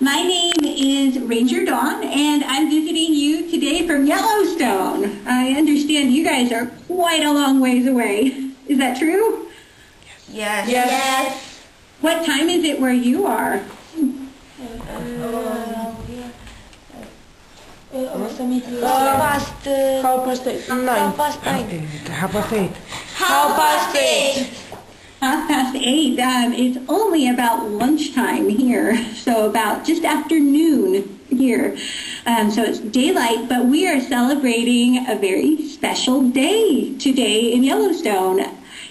My name is Ranger Dawn, and I'm visiting you today from Yellowstone. I understand you guys are quite a long ways away. Is that true? Yes. Yes. What time is it where you are? Half past 8. Half past 8. Half past 8. Half past 8. 8:30. It's only about lunchtime here, so about just after noon here. So it's daylight, but we are celebrating a very special day today in Yellowstone.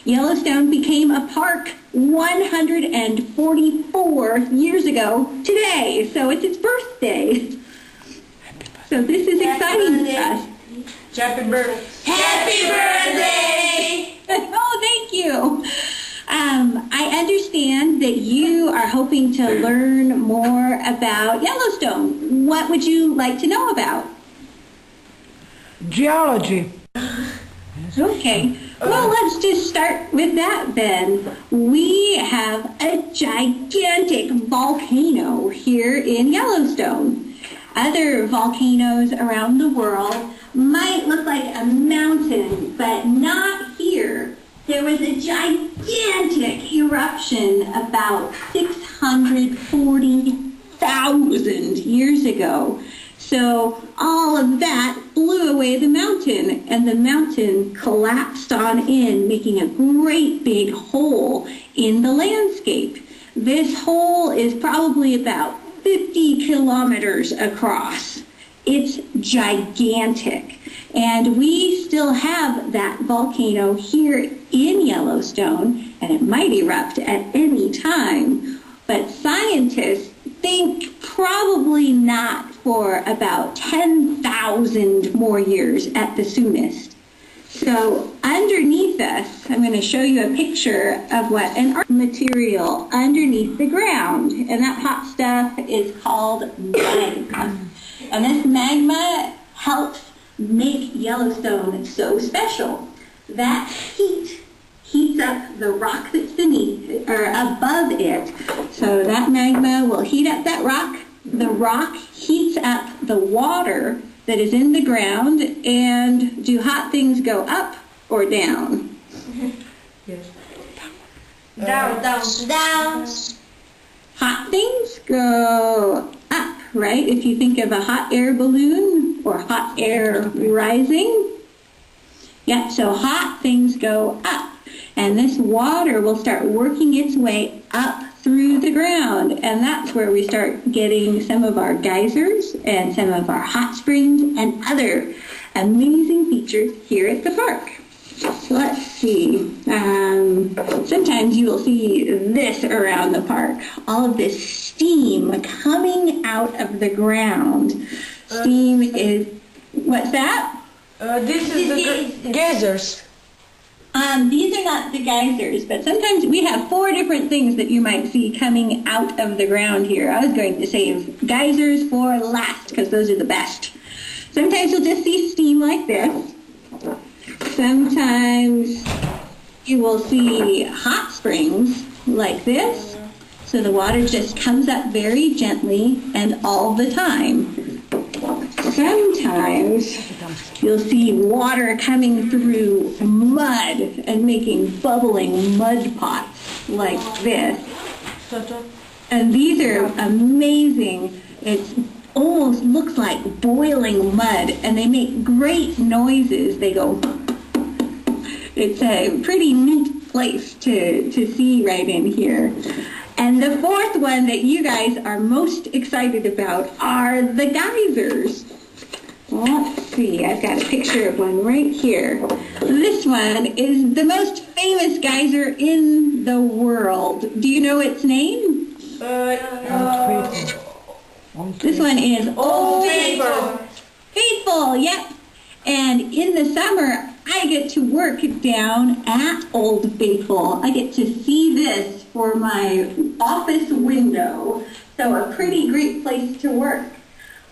Yellowstone became a park 144 years ago today, so it's its birthday. So this is exciting to us. Happy birthday. Happy birthday! Oh, thank you. I understand that you are hoping to learn more about Yellowstone. What would you like to know about? Geology. Okay, well, let's just start with that then. We have a gigantic volcano here in Yellowstone. Other volcanoes around the world might look like a mountain, but not here. There was a gigantic eruption about 640,000 years ago. So all of that blew away the mountain, and the mountain collapsed on in, making a great big hole in the landscape. This hole is probably about 50 kilometers across. It's gigantic. And we still have that volcano here in Yellowstone, and it might erupt at any time. But scientists think probably not for about 10,000 more years at the soonest. So underneath us, I'm going to show you a picture of what an art material underneath the ground. And that hot stuff is called magma. And this magma helps make Yellowstone so special. That heat heats up the rock that's beneath or above it. So that magma will heat up that rock. The rock heats up the water that is in the ground. And do hot things go up or down? Yes. Down. Hot things go up, right? If you think of a hot air balloon or hot air rising. Yeah, so hot things go up. And this water will start working its way up through the ground. And that's where we start getting some of our geysers and some of our hot springs and other amazing features here at the park. So let's see. Sometimes you will see this around the park. All of this steam coming out of the ground. Steam is, what's that? This is the geysers. These are not the geysers, but sometimes we have 4 different things that you might see coming out of the ground here. I was going to save geysers for last because those are the best. Sometimes you'll just see steam like this. Sometimes you will see hot springs like this. So the water just comes up very gently and all the time. Sometimes you'll see water coming through mud and making bubbling mud pots like this. And these are amazing. It almost looks like boiling mud, and they make great noises. They go. It's a pretty neat place to see right in here. And the 4th one that you guys are most excited about are the geysers. Let's see, I've got a picture of one right here. This one is the most famous geyser in the world. Do you know its name? This one is Old Faithful. Faithful, yep. And in the summer, I get to work down at Old Faithful. I get to see this for my office window. So a pretty great place to work.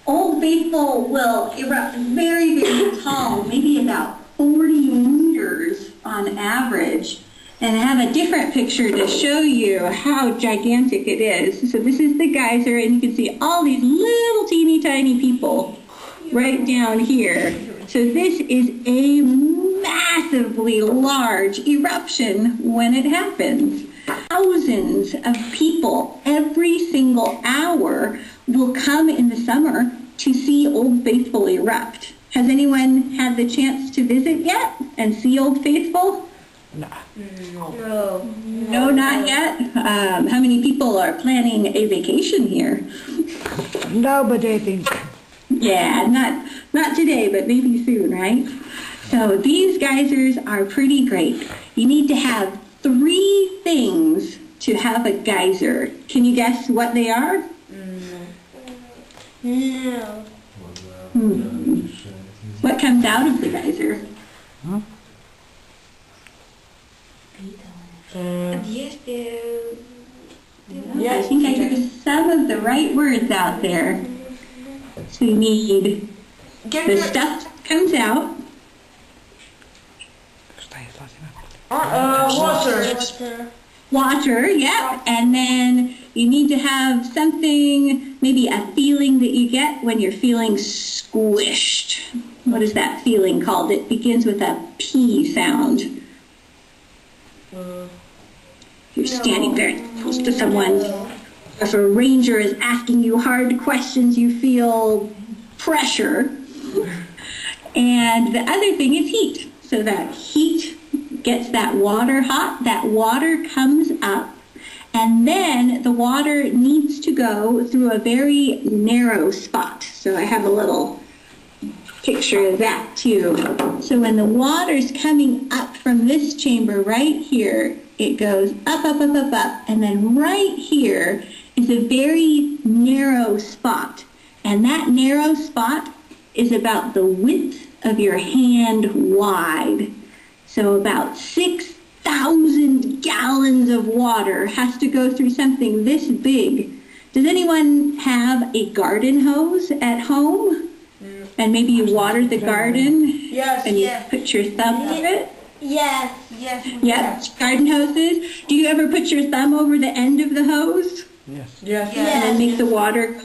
Old Faithful will erupt very, very tall, maybe about 40 meters on average. And I have a different picture to show you how gigantic it is. So this is the geyser, and you can see all these little teeny tiny people right down here. So this is a massively large eruption when it happens. Thousands of people every single hour will come in the summer to see Old Faithful erupt. Has anyone had the chance to visit yet and see Old Faithful? No, not yet. How many people are planning a vacation here? Nobody, I think. Yeah, not today, but maybe soon, right? So these geysers are pretty great. You need to have 3 things to have a geyser. Can you guess what they are? No. What comes out of the geyser? Yes, I think I heard some of the right words out there. So you need the stuff that comes out. Water. Water, yeah. And then you need to have something, maybe a feeling that you get when you're feeling squished. What is that feeling called? It begins with a P sound. You're standing very close to someone. If a ranger is asking you hard questions, you feel pressure. And the other thing is heat. So that heat gets that water hot. That water comes up. And then the water needs to go through a very narrow spot. So I have a little picture of that too. So when the water's coming up from this chamber right here, it goes up, up, up, up, up. And then right here is a very narrow spot. And that narrow spot is about the width of your hand wide. So about 6,000 gallons of water has to go through something this big. Does anyone have a garden hose at home? And maybe you water the garden? Yes, and you yes. put your thumb over it? Yes. Yep, garden hoses. Do you ever put your thumb over the end of the hose? Yes. And then make the water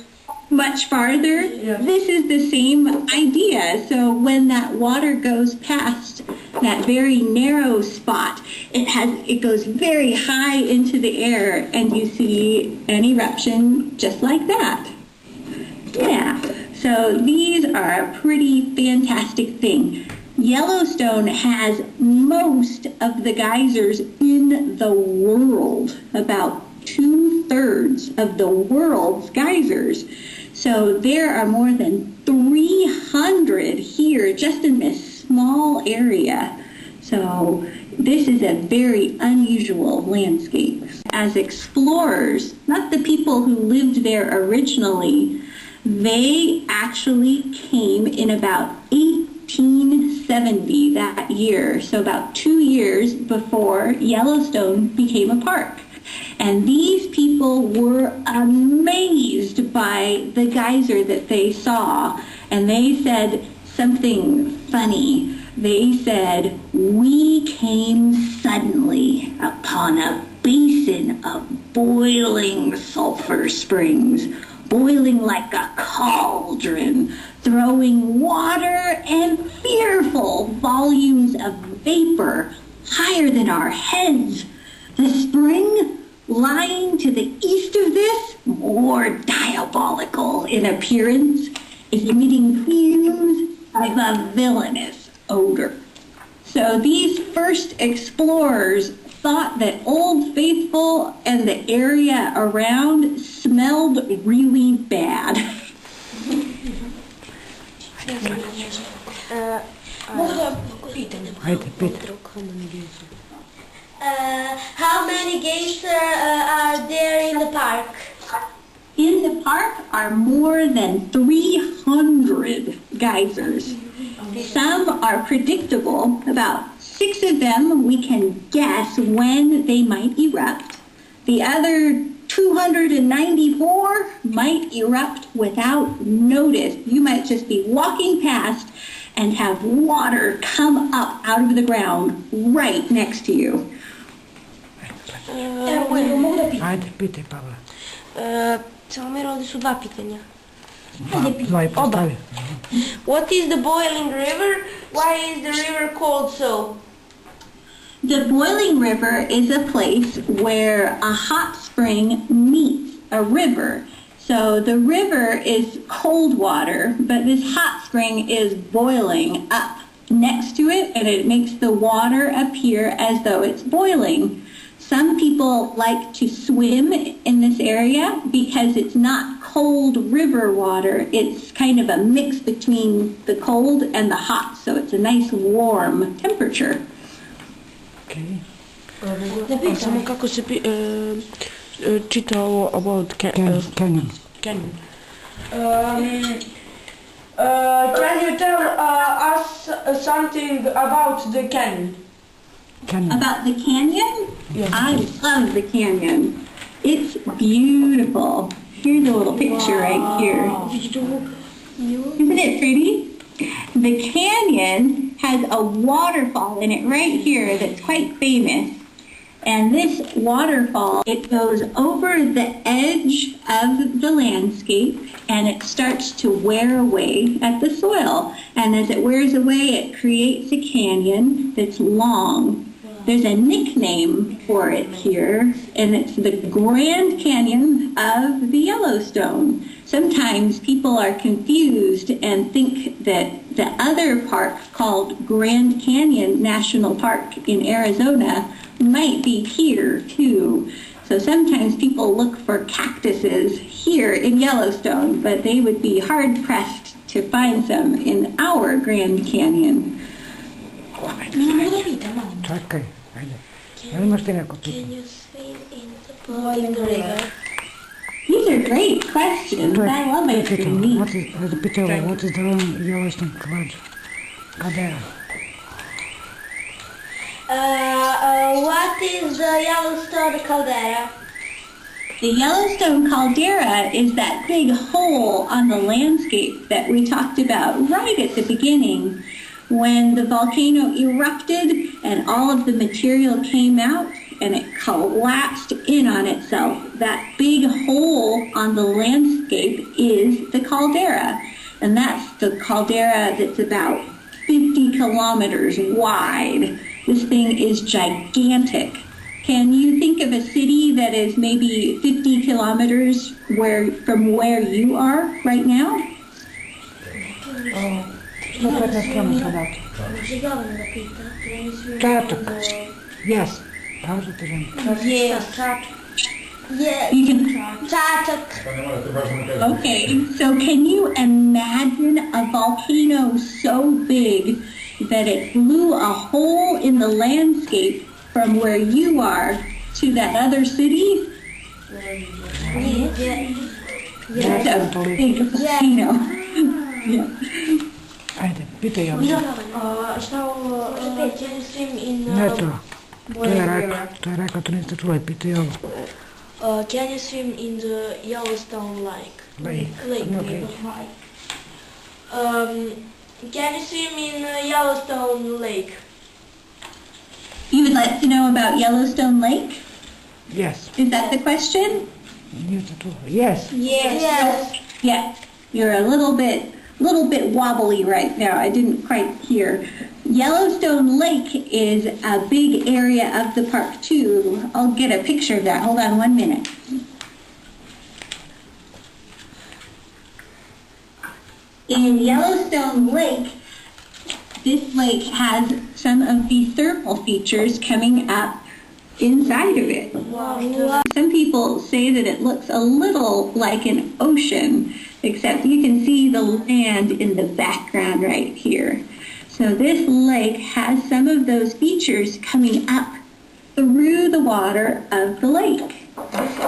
much farther? Yes. This is the same idea. So when that water goes past that very narrow spot, it goes very high into the air, and you see an eruption just like that. Yeah, so these are a pretty fantastic thing. Yellowstone has most of the geysers in the world, about 2/3 of the world's geysers. So there are more than 300 here just in this small area. So this is a very unusual landscape. As explorers, not the people who lived there originally, they actually came in about 1870 that year, so about 2 years before Yellowstone became a park. And these people were amazed by the geyser that they saw, and they said something funny. They said, "We came suddenly upon a basin of boiling sulfur springs, boiling like a cauldron, throwing water and fearful volumes of vapor higher than our heads. The spring lying to the east of this, more diabolical in appearance, is emitting fumes of a villainous odor." So these first explorers thought that Old Faithful and the area around smelled really bad. How many geysers are there in the park? In the park are more than 300 geysers. Some are predictable. About 6 of them we can guess when they might erupt. The other 294 might erupt without notice. You might just be walking past and have water come up out of the ground right next to you. Ajde, pitaj, Pavle. Samo mi ovdje su dva pitanja. Dva i postavi. What is the boiling river? Why is the river cold so? The boiling river is a place where a hot spring meets a river. So the river is cold water, but this hot spring is boiling up next to it, and it makes the water appear as though it's boiling. Some people like to swim in this area because it's not cold river water. It's kind of a mix between the cold and the hot, so it's a nice warm temperature. Okay. A samo kako se čita ovo about Canyon. canyon. Can you tell us something about the canyon? Canyon. About the canyon? Yes. I love the canyon. It's beautiful. Here's a little picture right here. Isn't it pretty? The canyon has a waterfall in it right here that's quite famous. And this waterfall, it goes over the edge of the landscape and it starts to wear away at the soil. And as it wears away, it creates a canyon that's long. There's a nickname for it here, and it's the Grand Canyon of the Yellowstone. Sometimes people are confused and think that the other park called Grand Canyon National Park in Arizona might be here too. So sometimes people look for cactuses here in Yellowstone, but they would be hard-pressed to find some in our Grand Canyon. Čekaj, ajde. Ja imaš ti neko pitanje? Can you swim in the boiling river? These are great questions. I love it. They're neat. What is the Yellowstone caldera? What is the Yellowstone caldera? The Yellowstone caldera is that big hole on the landscape that we talked about right at the beginning when the volcano erupted and all of the material came out and it collapsed in on itself. That big hole on the landscape is the caldera, and that's the caldera that's about 50 kilometers wide. This thing is gigantic. Can you think of a city that is maybe 50 kilometers from where you are right now? Što treba spremno sadati? Čačak. Yes. Kažu ti žena. Yes. Yes. You can. Čačak. Okay, so can you imagine a volcano so big that it blew a hole in the landscape from where you are to that other city? That's a big volcano. Yeah. Ajde, pitaj ja. Šta ovo, can you swim in Ne to. To je rekao, to niste čuli, pitaj ovo. can you swim in the Yellowstone lake? Lake. Okay. Can you swim in Yellowstone lake? You would like to know about Yellowstone Lake? Yes. Is that the question? Niste čuli. Yes. Yes. Yeah, you're a little bit wobbly right now. I didn't quite hear. Yellowstone Lake is a big area of the park too. I'll get a picture of that. Hold on 1 minute. In Yellowstone Lake, this lake has some of the thermal features coming up inside of it. Some people say that it looks a little like an ocean, except you can see the land in the background right here. So this lake has some of those features coming up through the water of the lake.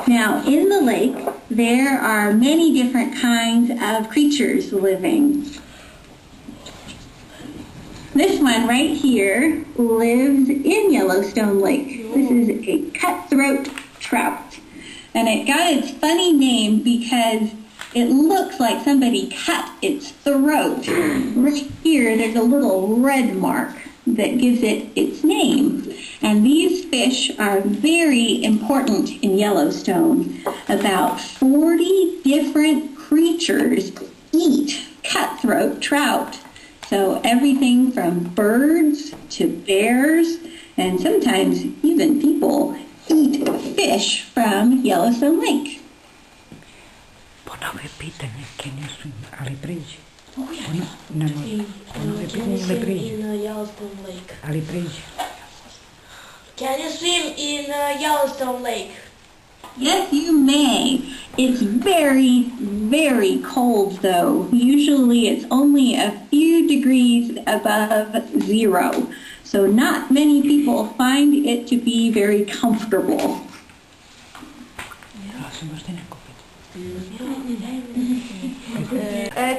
Now, in the lake, there are many different kinds of creatures living. This one right here lives in Yellowstone Lake. This is a cutthroat trout. And it got its funny name because it looks like somebody cut its throat. Right here, there's a little red mark. that gives it its name. And these fish are very important in Yellowstone. About 40 different creatures eat cutthroat trout. So everything from birds to bears, and sometimes even people eat fish from Yellowstone Lake. Ponowe pitanje, can you swim? Ali priđi. Ponowe pitanje, ali priđi. In Yellowstone Lake. Ali priđi. Can you swim in Yellowstone Lake? Yes, you may. It's very, very cold though. Usually it's only a few degrees above zero. So not many people find it to be very comfortable.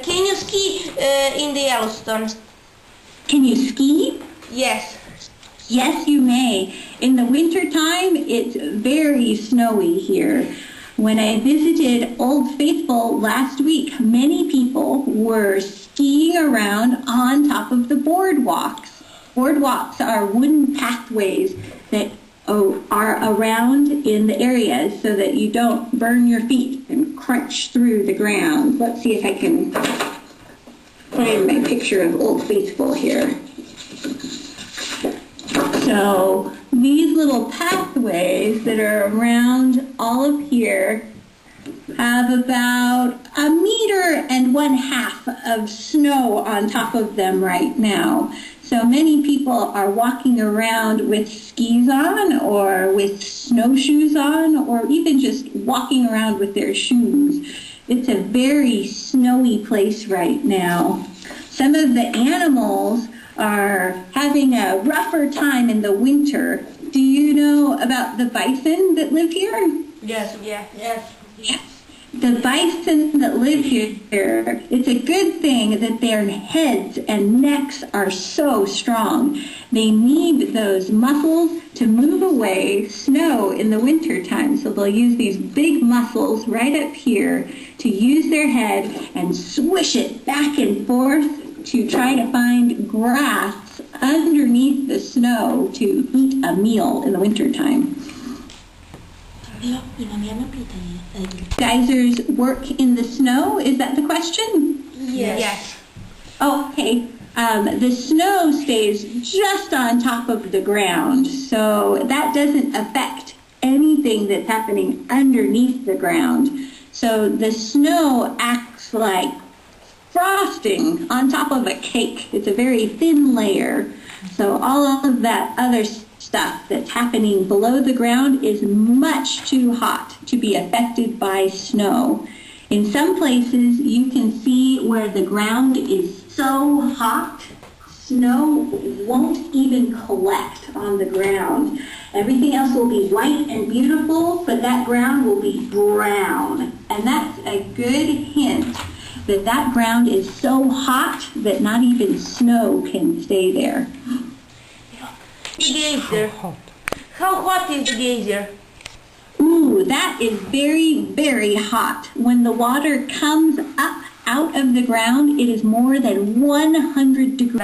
Can you ski in the Yellowstone? Can you ski? Yes. Yes, you may. In the wintertime, it's very snowy here. When I visited Old Faithful last week, many people were skiing around on top of the boardwalks. Boardwalks are wooden pathways that are around in the areas so that you don't burn your feet and crunch through the ground. Let's see if I can find my picture of Old Faithful here. So these little pathways that are around all of here have about 1.5 meters of snow on top of them right now. So many people are walking around with skis on or with snowshoes on or even just walking around with their shoes. It's a very snowy place right now. Some of the animals are having a rougher time in the winter. Do you know about the bison that live here? Yes. Yes. Yes. The bison that live here, it's a good thing that their heads and necks are so strong. They need those muscles to move away snow in the wintertime. So they'll use these big muscles right up here to use their head and swish it back and forth to try to find grass underneath the snow to eat a meal in the wintertime. Geysers work in the snow? Is that the question? Yes. Okay. The snow stays just on top of the ground, so that doesn't affect anything that's happening underneath the ground. So the snow acts like frosting on top of a cake. It's a very thin layer. So all of that other stuff that's happening below the ground is much too hot to be affected by snow. In some places, you can see where the ground is so hot, snow won't even collect on the ground. Everything else will be white and beautiful, but that ground will be brown. And that's a good hint that that ground is so hot that not even snow can stay there. The geyser. How hot is the geyser? Ooh, that is very, very hot. When the water comes up out of the ground, it is more than 100 degrees.